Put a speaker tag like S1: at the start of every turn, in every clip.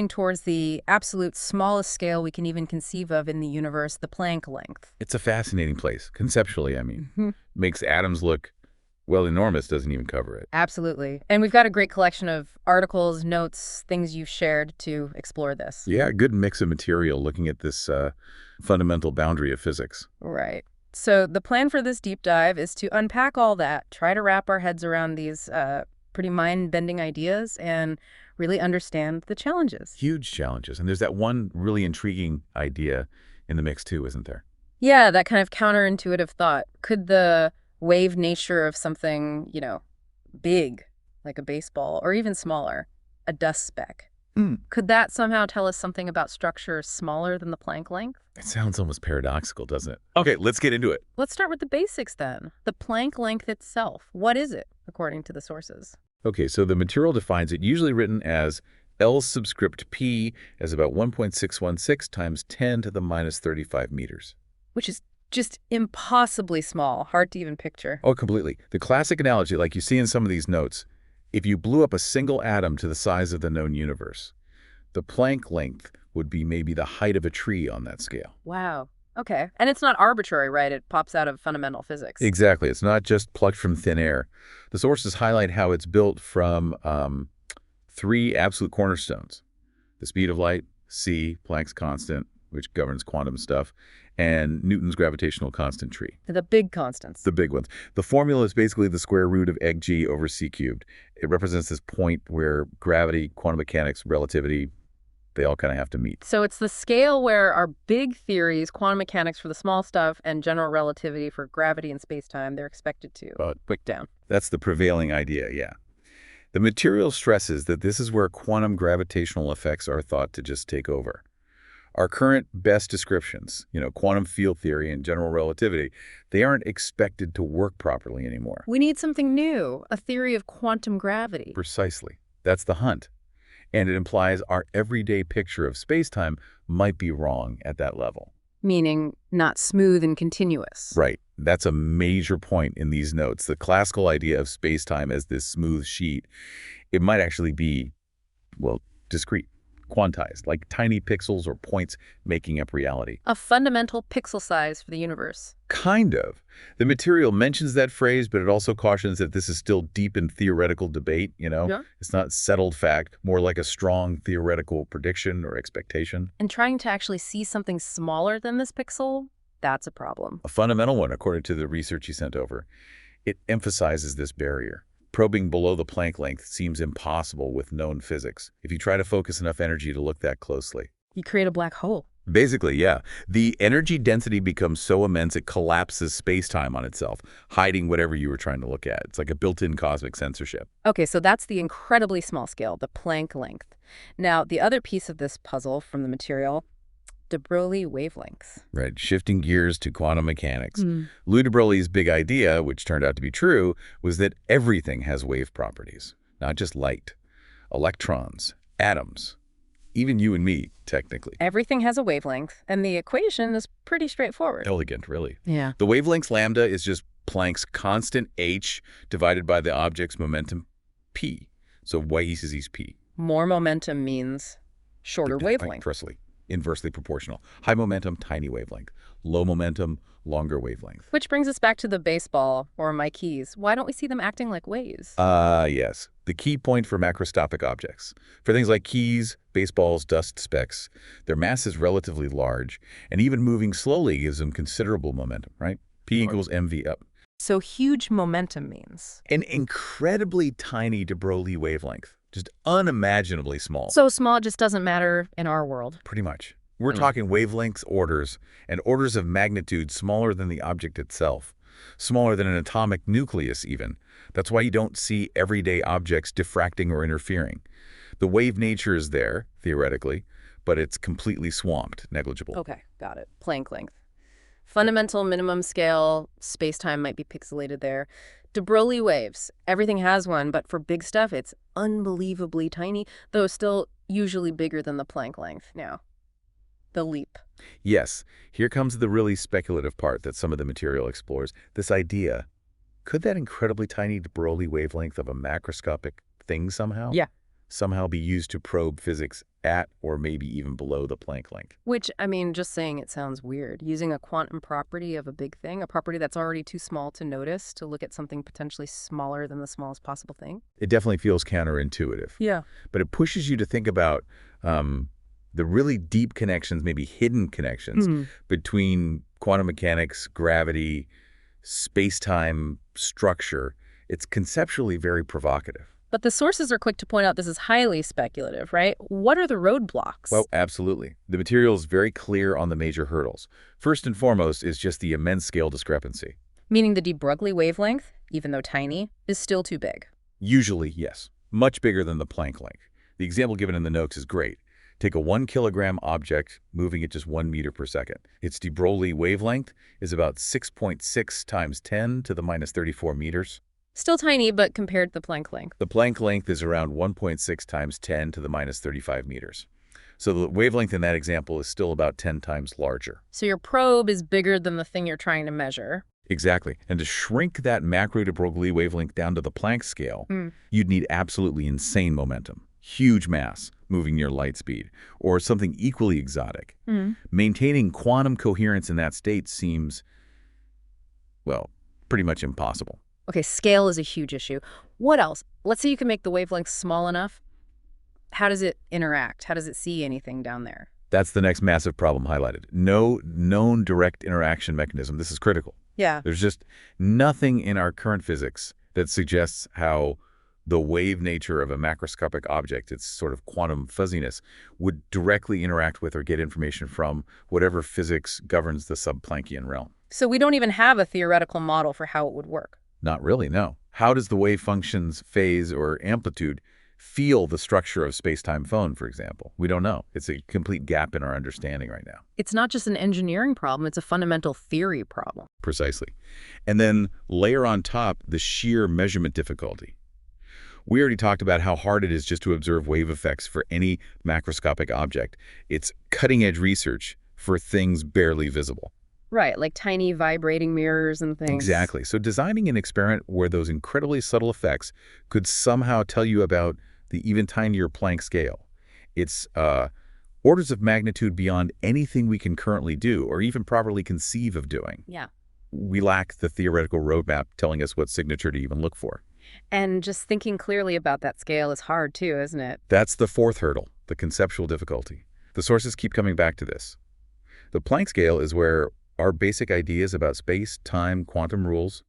S1: towards the absolute smallest scale we can even conceive of in the universe, the Planck length.
S2: It's a fascinating place, conceptually, I mean.
S1: Mhm.
S2: Makes atoms look, well, enormous doesn't even cover it.
S1: Absolutely. And we've got a great collection of articles, notes, things you've shared to explore this.
S2: Yeah, a good mix of material looking at this fundamental boundary of physics.
S1: Right. So the plan for this deep dive is to unpack all that, try to wrap our heads around these pretty mind-bending ideas, and really understand the challenges.
S2: Huge challenges. And there's that one really intriguing idea in the mix, too, isn't there?
S1: Yeah, that kind of counterintuitive thought. Could the wave nature of something, big, like a baseball, or even smaller, a dust speck, could that somehow tell us something about structure smaller than the Planck length?
S2: It sounds almost paradoxical, doesn't it? Okay, let's get into it.
S1: Let's start with the basics then. The Planck length itself, what is it, according to the sources?
S2: Okay, so the material defines it, usually written as L subscript P as about 1.616 times 10 to the minus 35 meters.
S1: Which is just impossibly small, hard to even picture.
S2: Oh, completely. The classic analogy, like you see in some of these notes, if you blew up a single atom to the size of the known universe, the Planck length would be maybe the height of a tree on that scale.
S1: Wow. Okay. And it's not arbitrary, right? It pops out of fundamental physics.
S2: Exactly. It's not just plucked from thin air. The sources highlight how it's built from three absolute cornerstones: the speed of light, c, Planck's constant, which governs quantum stuff, and Newton's gravitational constant tree.
S1: The big constants.
S2: The big ones. The formula is basically the square root of egg g over c cubed. It represents this point where gravity, quantum mechanics, relativity, they all kind of have to meet.
S1: So it's the scale where our big theories, quantum mechanics for the small stuff, and general relativity for gravity and spacetime, they're expected to break down.
S2: That's the prevailing idea, yeah. The material stresses that this is where quantum gravitational effects are thought to just take over. Our current best descriptions, quantum field theory and general relativity, they aren't expected to work properly anymore.
S1: We need something new, a theory of quantum gravity.
S2: Precisely. That's the hunt. And it implies our everyday picture of spacetime might be wrong at that level.
S1: Meaning not smooth and continuous.
S2: Right. That's a major point in these notes. The classical idea of spacetime as this smooth sheet, it might actually be, discrete. Quantized, like tiny pixels or points making up reality.
S1: A fundamental pixel size for the universe.
S2: Kind of. The material mentions that phrase, but it also cautions that this is still deep in theoretical debate,
S1: Yeah.
S2: It's not settled fact, more like a strong theoretical prediction or expectation.
S1: And trying to actually see something smaller than this pixel, that's a problem.
S2: A fundamental one, according to the research you sent over. It emphasizes this barrier. Probing below the Planck length seems impossible with known physics if you try to focus enough energy to look that closely.
S1: You create a black hole.
S2: Basically, yeah. The energy density becomes so immense it collapses space-time on itself, hiding whatever you were trying to look at. It's like a built-in cosmic censorship.
S1: Okay, so that's the incredibly small scale, the Planck length. Now, the other piece of this puzzle from the material, de Broglie wavelengths.
S2: Right, shifting gears to quantum mechanics. Louis de Broglie's big idea, which turned out to be true, was that everything has wave properties, not just light. Electrons, atoms, even you and me, technically.
S1: Everything has a wavelength, and the equation is pretty straightforward.
S2: Elegant, really.
S1: Yeah.
S2: The wavelength lambda is just Planck's constant h divided by the object's momentum p. So y equals p.
S1: More momentum means shorter wavelength.
S2: Inversely proportional. High momentum, tiny wavelength. Low momentum, longer wavelength.
S1: Which brings us back to the baseball, or my keys. Why don't we see them acting like waves?
S2: Yes. The key point for macroscopic objects. For things like keys, baseballs, dust specks, their mass is relatively large, and even moving slowly gives them considerable momentum, right? P equals mv up.
S1: So huge momentum means?
S2: An incredibly tiny de Broglie wavelength. Just unimaginably small.
S1: So small it just doesn't matter in our world.
S2: Pretty much. We're talking wavelengths orders, and orders of magnitude smaller than the object itself. Smaller than an atomic nucleus, even. That's why you don't see everyday objects diffracting or interfering. The wave nature is there, theoretically, but it's completely swamped, negligible.
S1: Okay, got it. Planck length. Fundamental minimum scale, space-time might be pixelated there. De Broglie waves. Everything has one, but for big stuff, it's unbelievably tiny, though still usually bigger than the Planck length. Now, the leap.
S2: Yes, here comes the really speculative part that some of the material explores. This idea, could that incredibly tiny de Broglie wavelength of a macroscopic thing somehow?
S1: Yeah.
S2: somehow be used to probe physics at or maybe even below the Planck length.
S1: Which, I mean, just saying it sounds weird. Using a quantum property of a big thing, a property that's already too small to notice, to look at something potentially smaller than the smallest possible thing.
S2: It definitely feels counterintuitive.
S1: Yeah.
S2: But it pushes you to think about the really deep connections, maybe hidden connections between quantum mechanics, gravity, space-time structure. It's conceptually very provocative.
S1: But the sources are quick to point out this is highly speculative, right? What are the roadblocks?
S2: Well, absolutely. The material is very clear on the major hurdles. First and foremost is just the immense scale discrepancy.
S1: Meaning the deep Broglie wavelength, even though tiny, is still too big.
S2: Usually, yes. Much bigger than the Planck length. The example given in the notes is great. Take a 1 kilogram object moving at just 1 meter per second. Its de Broglie wavelength is about 6.6 times 10 to the minus 34 meters.
S1: Still tiny, but compared to the Planck length.
S2: The Planck length is around 1.6 times 10 to the minus 35 meters. So the wavelength in that example is still about 10 times larger.
S1: So your probe is bigger than the thing you're trying to measure.
S2: Exactly. And to shrink that macro de Broglie wavelength down to the Planck scale, you'd need absolutely insane momentum. Huge mass moving near light speed, or something equally exotic. Maintaining quantum coherence in that state seems, well, pretty much impossible.
S1: Okay, scale is a huge issue. What else? Let's say you can make the wavelength small enough. How does it interact? How does it see anything down there?
S2: That's the next massive problem highlighted. No known direct interaction mechanism. This is critical.
S1: Yeah.
S2: There's just nothing in our current physics that suggests how the wave nature of a macroscopic object, its sort of quantum fuzziness, would directly interact with or get information from whatever physics governs the Sub-Planckian realm.
S1: So we don't even have a theoretical model for how it would work.
S2: Not really, no. How does the wave function's phase or amplitude feel the structure of space-time phone, for example? We don't know. It's a complete gap in our understanding right now.
S1: It's not just an engineering problem, it's a fundamental theory problem.
S2: Precisely. And then layer on top the sheer measurement difficulty. We already talked about how hard it is just to observe wave effects for any macroscopic object. It's cutting-edge research for things barely visible.
S1: Right, like tiny vibrating mirrors and things.
S2: Exactly. So designing an experiment where those incredibly subtle effects could somehow tell you about the even tinier Planck scale. It's orders of magnitude beyond anything we can currently do or even properly conceive of doing.
S1: Yeah.
S2: We lack the theoretical roadmap telling us what signature to even look for.
S1: And just thinking clearly about that scale is hard too, isn't it?
S2: That's the fourth hurdle, the conceptual difficulty. The sources keep coming back to this. The Planck scale is where our basic ideas about space, time, quantum rules,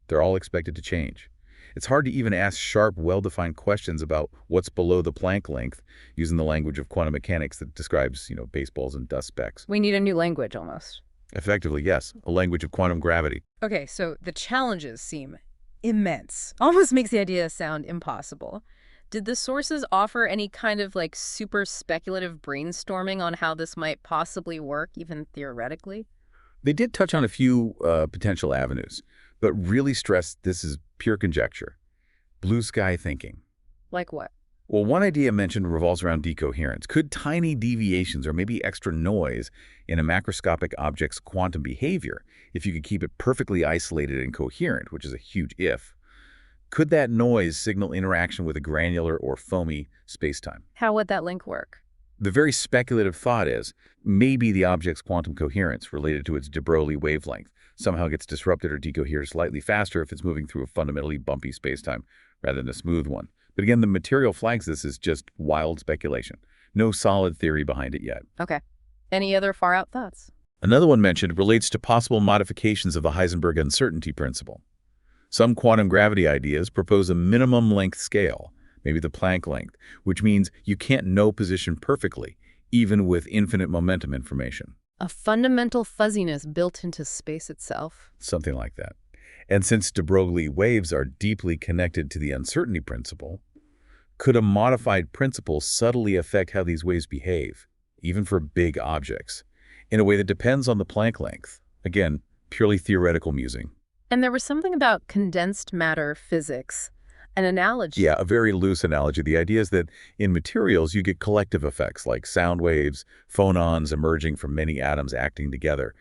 S2: they're all expected to change. It's hard to even ask sharp, well-defined questions about what's below the Planck length using the language of quantum mechanics that describes, baseballs and dust specks.
S1: We need a new language almost.
S2: Effectively, yes, a language of quantum gravity.
S1: Okay, so the challenges seem immense. Almost makes the idea sound impossible. Did the sources offer any kind of super speculative brainstorming on how this might possibly work, even theoretically?
S2: They did touch on a few potential avenues, but really stressed this is pure conjecture. Blue sky thinking.
S1: Like what?
S2: Well, one idea mentioned revolves around decoherence. Could tiny deviations or maybe extra noise in a macroscopic object's quantum behavior, if you could keep it perfectly isolated and coherent, which is a huge if, could that noise signal interaction with a granular or foamy spacetime?
S1: How would that link work?
S2: The very speculative thought is maybe the object's quantum coherence related to its de Broglie wavelength somehow gets disrupted or decoheres slightly faster if it's moving through a fundamentally bumpy spacetime rather than a smooth one. But again, the material flags this as just wild speculation. No solid theory behind it yet.
S1: Okay. Any other far-out thoughts?
S2: Another one mentioned relates to possible modifications of the Heisenberg uncertainty principle. Some quantum gravity ideas propose a minimum length scale, maybe the Planck length, which means you can't know position perfectly, even with infinite momentum information.
S1: A fundamental fuzziness built into space itself.
S2: Something like that. And since de Broglie waves are deeply connected to the uncertainty principle, could a modified principle subtly affect how these waves behave, even for big objects, in a way that depends on the Planck length? Again, purely theoretical musing.
S1: And there was something about condensed matter physics, an analogy.
S2: Yeah, a very loose analogy. The idea is that in materials, you get collective effects like sound waves, phonons emerging from many atoms acting together.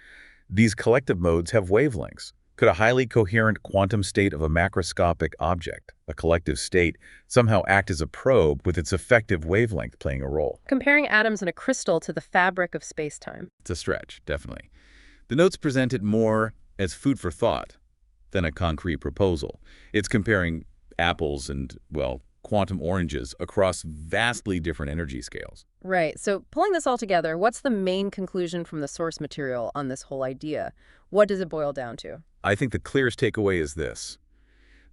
S2: These collective modes have wavelengths. Could a highly coherent quantum state of a macroscopic object, a collective state, somehow act as a probe with its effective wavelength playing a role?
S1: Comparing atoms in a crystal to the fabric of spacetime.
S2: It's a stretch, definitely. The notes present it more as food for thought than a concrete proposal. It's comparing apples and, well, quantum oranges across vastly different energy scales.
S1: Right. So pulling this all together, what's the main conclusion from the source material on this whole idea? What does it boil down to?
S2: I think the clearest takeaway is this.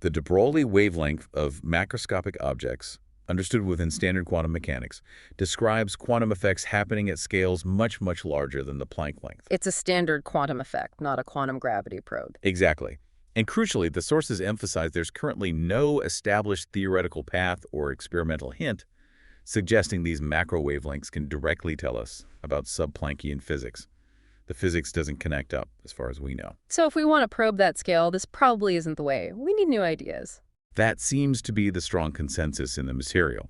S2: The de Broglie wavelength of macroscopic objects, understood within standard quantum mechanics, describes quantum effects happening at scales much, much larger than the Planck length.
S1: It's a standard quantum effect, not a quantum gravity probe.
S2: Exactly. And crucially, the sources emphasize there's currently no established theoretical path or experimental hint suggesting these macro wavelengths can directly tell us about Sub-Planckian physics. The physics doesn't connect up, as far as we know.
S1: So if we want to probe that scale, this probably isn't the way. We need new ideas.
S2: That seems to be the strong consensus in the material.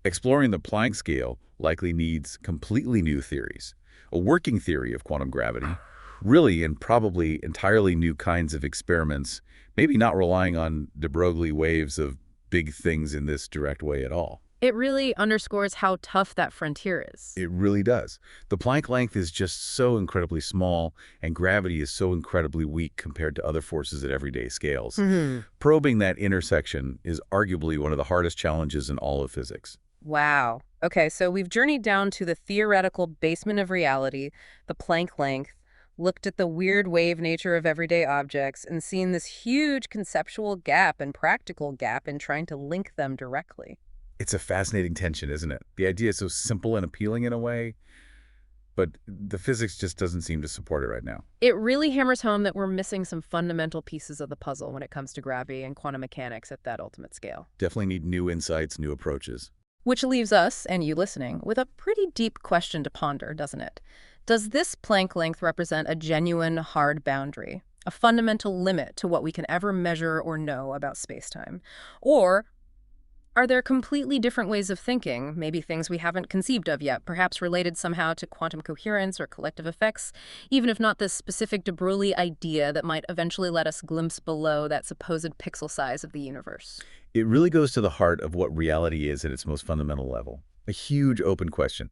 S2: Exploring the Planck scale likely needs completely new theories, a working theory of quantum gravity, really and probably entirely new kinds of experiments, maybe not relying on de Broglie waves of big things in this direct way at all.
S1: It really underscores how tough that frontier is.
S2: It really does. The Planck length is just so incredibly small, and gravity is so incredibly weak compared to other forces at everyday scales. Probing that intersection is arguably one of the hardest challenges in all of physics.
S1: Wow. Okay, so we've journeyed down to the theoretical basement of reality, the Planck length, looked at the weird wave nature of everyday objects, and seen this huge conceptual gap and practical gap in trying to link them directly.
S2: It's a fascinating tension, isn't it? The idea is so simple and appealing in a way, but the physics just doesn't seem to support it right now.
S1: It really hammers home that we're missing some fundamental pieces of the puzzle when it comes to gravity and quantum mechanics at that ultimate scale.
S2: Definitely need new insights, new approaches.
S1: Which leaves us, and you listening, with a pretty deep question to ponder, doesn't it? Does this Planck length represent a genuine, hard boundary, a fundamental limit to what we can ever measure or know about spacetime? Or are there completely different ways of thinking, maybe things we haven't conceived of yet, perhaps related somehow to quantum coherence or collective effects, even if not this specific de Broglie idea that might eventually let us glimpse below that supposed pixel size of the universe?
S2: It really goes to the heart of what reality is at its most fundamental level. A huge open question.